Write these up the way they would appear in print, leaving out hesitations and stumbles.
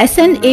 SNA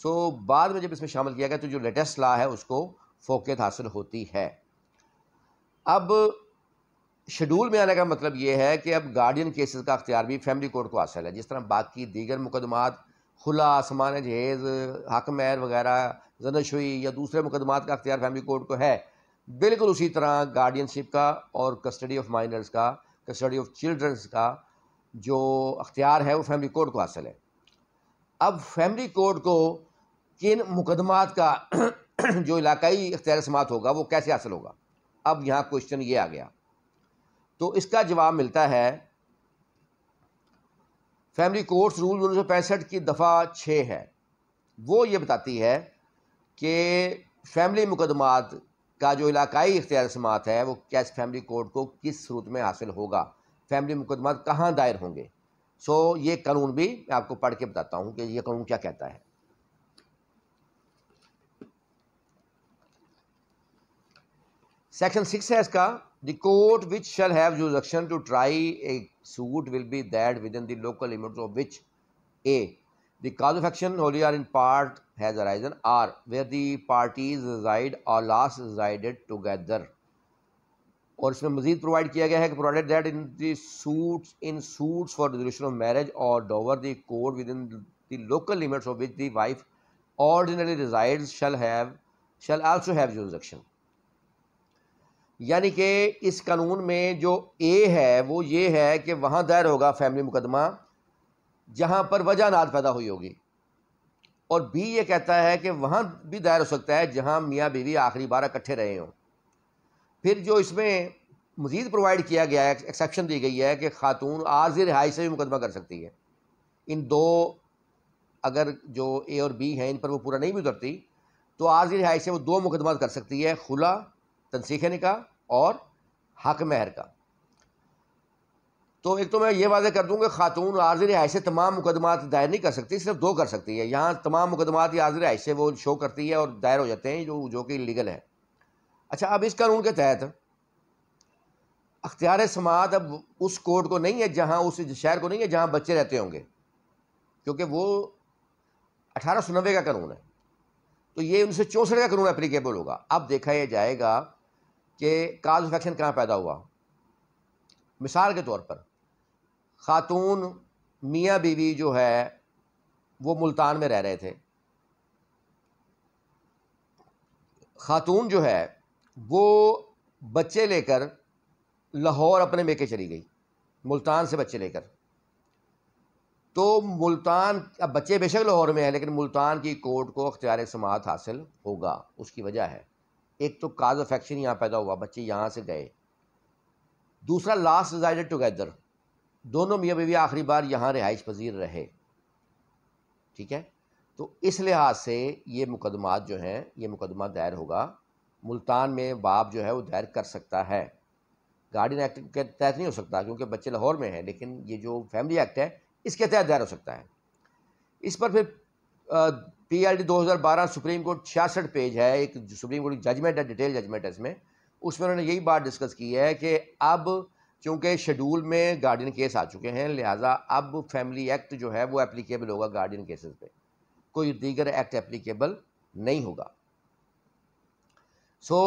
سو بعد میں جب اس میں شامل کیا گیا تو جو لیٹسٹ لا ہے اس کو فوقیت حاصل ہوتی ہے. اب شیڈول میں آنے کا مطلب یہ ہے کہ اب گارڈین کیسز کا اختیار بھی فیملی کورٹ کو حاصل ہے. جس طرح باقی دیگر مقدمات خلا، سمان جہیز، حق مہر وغیرہ، زناشویی یا دوسرے مقدمات کا اختیار فیملی کورٹ کو ہے، بالکل اسی طرح گارڈین شپ کا اور کسٹڈی آف مائنرز کا، کسٹڈی آف چلڈرنس کا جو اختیار ہے وہ فیملی کورٹ کو حاصل ہے. اب فیملی کورٹ کو کن مقدمات کا جو علاقائی اختیار سماعت ہوگا وہ کیسے حاصل ہوگا؟ اب یہاں کوشچن یہ آ گیا. تو اس کا جواب ملتا ہے فیملی کورٹس رول 1965 کی دفعہ 6 ہے. وہ یہ بتاتی ہے کہ فیملی مقدمات کا جو علاقائی اختیار سماعت ہے وہ کیسے فیملی کورٹ کو کس صورت میں حاصل ہوگا، فیملی مقدمات کہاں دائر ہوں گے. سو یہ قانون بھی میں آپ کو پڑھ کے بتاتا ہوں کہ یہ قانون کیا کہتا ہے. سیکشن 6 ہے اس کا. The court which shall have jurisdiction to try a suit will be that within the local limits of which a the cause of action wholly or in part has arisen, or where the parties reside or last resided together. اور اس میں مزید provide کیا گیا ہے کہ provided that in suits for resolution of marriage or dower the court within the local limits of which the wife ordinarily resides shall also have jurisdiction. یعنی کہ اس قانون میں جو اے ہے وہ یہ ہے کہ وہاں دائر ہوگا فیملی مقدمہ جہاں پر وجہ ناد پیدا ہوئی ہوگی، اور بی یہ کہتا ہے کہ وہاں بھی دائر ہو سکتا ہے جہاں میاں بیوی آخری بار اکٹھے رہے ہوں. پھر جو اس میں مزید پرووائڈ کیا گیا ہے، ایکسیپشن دی گئی ہے کہ خاتون عارضی رہائی سے بھی مقدمہ کر سکتی ہے. ان دو اگر جو اے اور بی ہیں ان پر وہ پورا نہیں بھی اترتی تو عارضی رہائی سے وہ 2 مقدمات کر سکتی ہے، خلا، تنسیخ نکاح اور حق مہر کا. تو ایک تو میں یہ واضح کر دوں کہ خاتون عارضی رہائش سے تمام مقدمات دائر نہیں کر سکتی، صرف 2 کر سکتی ہے. یہاں تمام مقدمات عارضی رہائش سے وہ شو کرتی ہے اور دائر ہو جاتے ہیں جو کہ لیگل ہے. اچھا، اب اس قانون کے تحت اختیار سماعت اب اس کورٹ کو نہیں ہے جہاں، اس شہر کو نہیں ہے جہاں بچے رہتے ہوں گے، کیونکہ وہ 1890 کا قانون ہے. تو یہ 1964 کا قانون اپلیکیبل ہوگا. اب دیکھا یہ جائے گا کہ کاز آف ایکشن کہاں پیدا ہوا. مثال کے طور پر خاتون میاں بیوی جو ہے وہ ملتان میں رہ رہے تھے. خاتون جو ہے وہ بچے لے کر لاہور اپنے میکے چلی گئی، ملتان سے بچے لے کر. تو ملتان، اب بچے بے شک لاہور میں ہیں لیکن ملتان کی کورٹ کو اختیار سماعت حاصل ہوگا. اس کی وجہ ہے ایک تو کاز آف ایکشن یہاں پیدا ہوا، بچے یہاں سے گئے. دوسرا لاسٹ ریزائڈڈ ٹوگیدر، دونوں میاں بیوی آخری بار یہاں رہائش پذیر رہے. ٹھیک ہے، تو اس لحاظ سے یہ مقدمات جو ہیں یہ مقدمہ دائر ہوگا. ملتان میں باپ جو ہے وہ دائر کر سکتا ہے، گارڈین ایکٹ کے تحت نہیں ہو سکتا کیونکہ بچے لاہور میں ہیں، لیکن یہ جو فیملی ایکٹ ہے اس کے تحت دائر ہو سکتا ہے. اس پر پھر P L D 2012 supreme court 66 page ہے، ایک سپریم کورٹ کی ججمنٹ ہے، ڈیٹیل ججمنٹ ہے. اس میں انہوں نے یہی بات ڈسکس کی ہے کہ اب چونکہ شیڈول میں گارڈین کیس آ چکے ہیں لہٰذا اب فیملی ایکٹ جو ہے وہ اپلیکیبل ہوگا گارڈین کیسز پہ، کوئی دیگر ایکٹ اپلیکیبل نہیں ہوگا. سو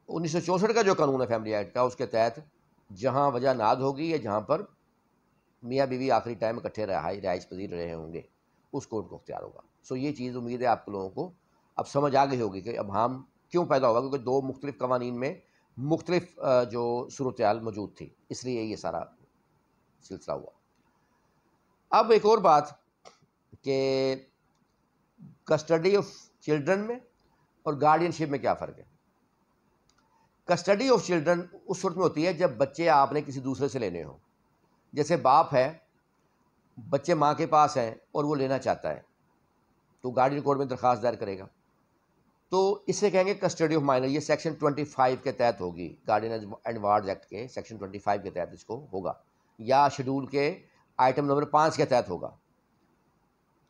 1964 کا جو قانون ہے فیملی ایکٹ کا، اس کے تحت جہاں وجہ ناد ہوگی یا جہاں پر میاں بیوی آخری ٹائم اکٹھے رہائش پذیر رہے ہوں گے اس کورٹ کو اختیار ہوگا. سو یہ چیز امید ہے آپ لوگوں کو اب سمجھ آ گئی ہوگی کہ اب ہم کیوں پیدا ہوگا، کیونکہ 2 مختلف قوانین میں مختلف جو صورتحال موجود تھی، اس لیے یہ سارا سلسلہ ہوا. اب ایک اور بات کہ کسٹڈی آف چلڈرن میں اور گارڈین شپ میں کیا فرق ہے. کسٹڈی آف چلڈرن اس صورت میں ہوتی ہے جب بچے آپ نے کسی دوسرے سے لینے ہوں. جیسے باپ ہے، بچے ماں کے پاس ہیں اور وہ لینا چاہتا ہے تو گارڈین کورٹ میں درخواست دائر کرے گا. تو اس سے کہیں گے کسٹڈی آف مائنر. یہ سیکشن 25 کے تحت ہوگی، گارڈین اینڈ وارڈز ایکٹ کے سیکشن 25 کے تحت اس کو ہوگا، یا شیڈول کے آئٹم نمبر 5 کے تحت ہوگا.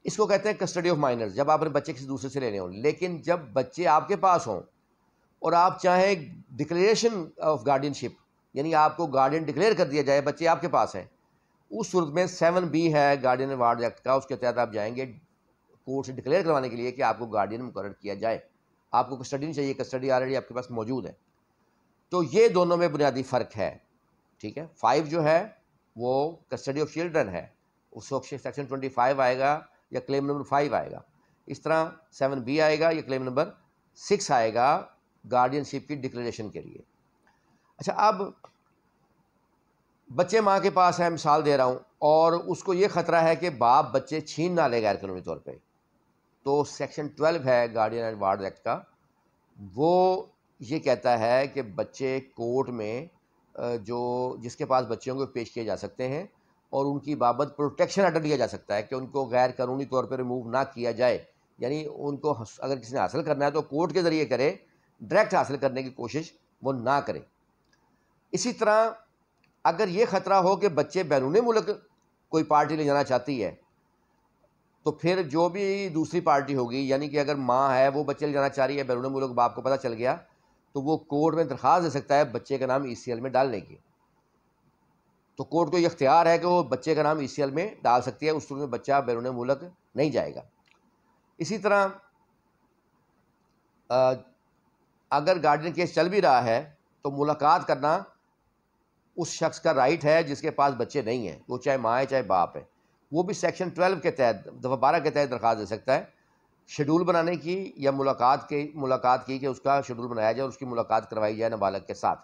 اس کو کہتے ہیں کسٹڈی آف مائنر، جب آپ نے بچے کسی دوسرے سے لینے ہوں. لیکن جب بچے آپ کے پاس ہوں اور آپ چاہیں ڈکلیریشن آف گارڈین شپ، یعنی آپ کو گارڈین ڈکلیئر کر دیا جائے، بچے آپ کے پاس ہیں، اس صورت میں 7B ہے گارڈین اینڈ وارڈز ایکٹ کا، اس کے تحت آپ جائیں گے کورٹ سے ڈکلیئر کروانے کے لیے کہ آپ کو گارڈین مقرر کیا جائے. آپ کو کسٹڈی نہیں چاہیے, کسٹڈی آلریڈی آپ کے پاس موجود ہے. تو یہ دونوں میں بنیادی فرق ہے. ٹھیک ہے, 5 جو ہے وہ کسٹڈی آف چلڈرن ہے, اس وقت سیکشن 25 آئے گا یا کلیم نمبر 5 آئے گا. اس طرح 7B آئے گا یا کلیم نمبر 6 آئے گا گارڈین شپ کی ڈکلیریشن کے لیے. اچھا, اب بچے ماں کے پاس ہے, مثال دے رہا ہوں, اور اس کو یہ خطرہ ہے کہ باپ بچے چھین نہ لے غیر قانونی طور پہ, تو سیکشن 12 ہے گارڈین اینڈ وارڈ ایکٹ کا, وہ یہ کہتا ہے کہ بچے کورٹ میں جس کے پاس بچوں کو پیش کیے جا سکتے ہیں اور ان کی بابت پروٹیکشن آرڈر لیا جا سکتا ہے کہ ان کو غیر قانونی طور پہ ریموو نہ کیا جائے. یعنی ان کو اگر کسی نے حاصل کرنا ہے تو کورٹ کے ذریعے کرے, ڈائریکٹ حاصل کرنے کی کوشش وہ نہ کرے. اسی طرح اگر یہ خطرہ ہو کہ بچے بیرون ملک کوئی پارٹی لے جانا چاہتی ہے, تو پھر جو بھی دوسری پارٹی ہوگی, یعنی کہ اگر ماں ہے وہ بچے لے جانا چاہ رہی ہے بیرون ملک, باپ کو پتہ چل گیا, تو وہ کورٹ میں درخواست دے سکتا ہے بچے کا نام ECL میں ڈالنے کی. تو کورٹ کو یہ اختیار ہے کہ وہ بچے کا نام ECL میں ڈال سکتی ہے, اس صورت میں بچہ بیرون ملک نہیں جائے گا. اسی طرح اگر گارڈین کیس چل بھی رہا ہے تو ملاقات کرنا اس شخص کا رائٹ ہے جس کے پاس بچے نہیں ہیں, وہ چاہے ماں ہے چاہے باپ ہے. وہ بھی سیکشن 12 کے تحت دفعہ 12 کے تحت درخواست دے سکتا ہے شیڈول بنانے کی یا ملاقات کی کہ اس کا شیڈول بنایا جائے اور اس کی ملاقات کروائی جائے نابالغ کے ساتھ.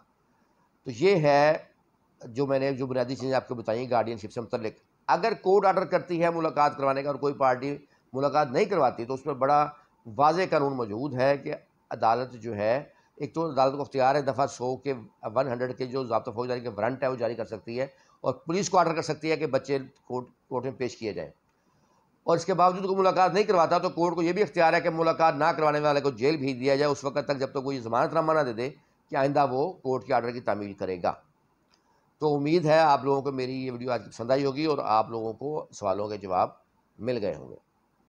تو یہ ہے جو میں نے بنیادی چیزیں آپ کو بتائیں گارڈین شپ سے متعلق. اگر کورٹ آرڈر کرتی ہے ملاقات کروانے کا اور کوئی پارٹی ملاقات نہیں کرواتی تو اس پر بڑا واضح قانون موجود ہے کہ عدالت جو ہے, ایک تو عدالت کو اختیار ہے دفعہ 100 کے جو ضابطہ فوجداری کے وارنٹ ہے وہ جاری کر سکتی ہے, اور پولیس کو آرڈر کر سکتی ہے کہ بچے کورٹ میں پیش کیے جائیں. اور اس کے باوجود کوئی ملاقات نہیں کرواتا تو کورٹ کو یہ بھی اختیار ہے کہ ملاقات نہ کروانے والے کو جیل بھیج دیا جائے اس وقت تک جب تک کوئی ضمانت نامہ نہ دے دے کہ آئندہ وہ کورٹ کے آرڈر کی تعمیل کرے گا. تو امید ہے آپ لوگوں کو میری یہ ویڈیو آج پسند آئی ہوگی اور آپ لوگوں کو سوالوں کے جواب مل گئے ہوں گے.